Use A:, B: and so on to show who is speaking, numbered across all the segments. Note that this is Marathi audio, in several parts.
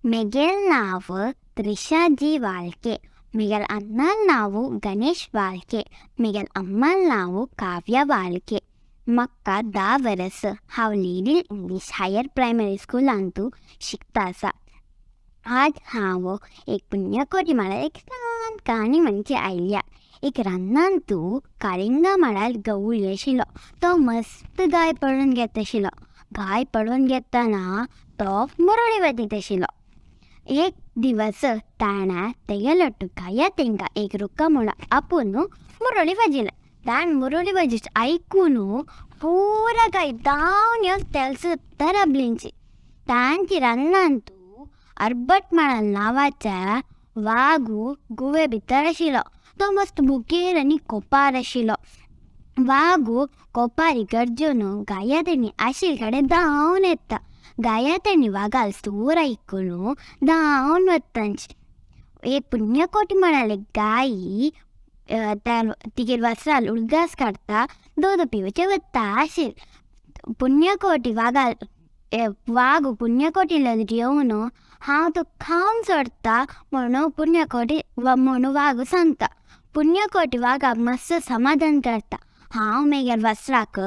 A: Miguel नाव त्रिशाजी वाळके. Miguel अण्णा नाव गणेश वाळके. Miguel अम्मा नाव काव्या वाळके. मक्का 10 वर्स हांव लिडल इंग्लिश हायर प्रायमरी स्कूलांतू शिकता. आज हांव एक पुण्यकोटी म्हळ्यार एक ल्हान काणी म्हणजे आयल्या. एक रानांतू काळिंगा म्हळ्यार गवळी आशिल्लो. तो मस्त गाय पळोवन घेत आशिल्लो. गाय पळोवन घेतना तो मुरळी वाजयत आशिल्लो. एक दिवस ताणा तेगेलो गाया तेंका एक रुक्का म्हणून आपूण मुरळी वाजयलें. ताण मुरळी वाजयत आयकून पुरा गाय धांवन येवन तेलसुद्दां राबलींची. तांची रानांतू अर्बट म्हळ्यार नांवाच्या वागू गुवे भितर आशिल्लो. तो मस्त मुखेर आनी कोपार आशिल्लो. वागू कोपारी गर्जून गाया तेणी आशिल्ले कडेन धांवन येता. गाया तेणी वागाल सूर आयकून धांवन वतांची. एक पुण्यकोटी म्हळ्यार एक गाय तिगेर वसराल उडगास काडटा दूद पिवचें वता आशिल्ली. पुण्यकोटी वागू पुण्यकोटीले येवन हांव तो खावन सोडटा म्हणून पुण्यकोटी म्हणून वागू सांगता. पुण्यकोटी वागाक मातसो समाधान करता. हांव मागीर वसराक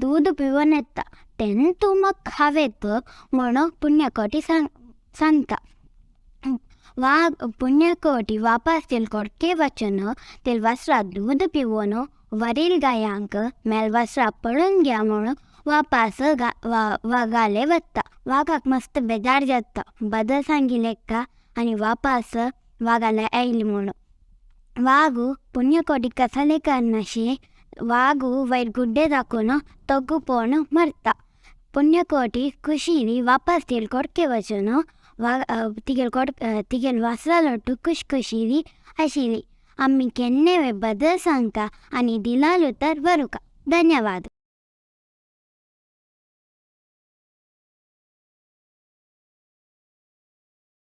A: दूद पिवून येता तेन्ना तूं म्हाका खावेत म्हणून पुण्यकोटी सांगता. पुण्यकोटी वापस तेल कोडके वचून तेल वसरा दूद पिवून वरील गायांक मेल वसरा पळोवन घ्या म्हणून वापस वागाले वता. वागाक मस्त बेजार जाता. बदल सांगिलें का आनी वापस वागाले आयली म्हणून. वागू पुण्यकोटी कसले करनाशी वागू वयर गुड्डे दाखोवन तोगू पळोवन मरता. पुण्यकोटी खुशीली वापस तेल कोडके वचून तिगेल वसरालोटू खुशखुशीली आशिल्ली. आमी केन्ना बदल सांगता आनी दिलाल उतर बरुका. धन्यवाद.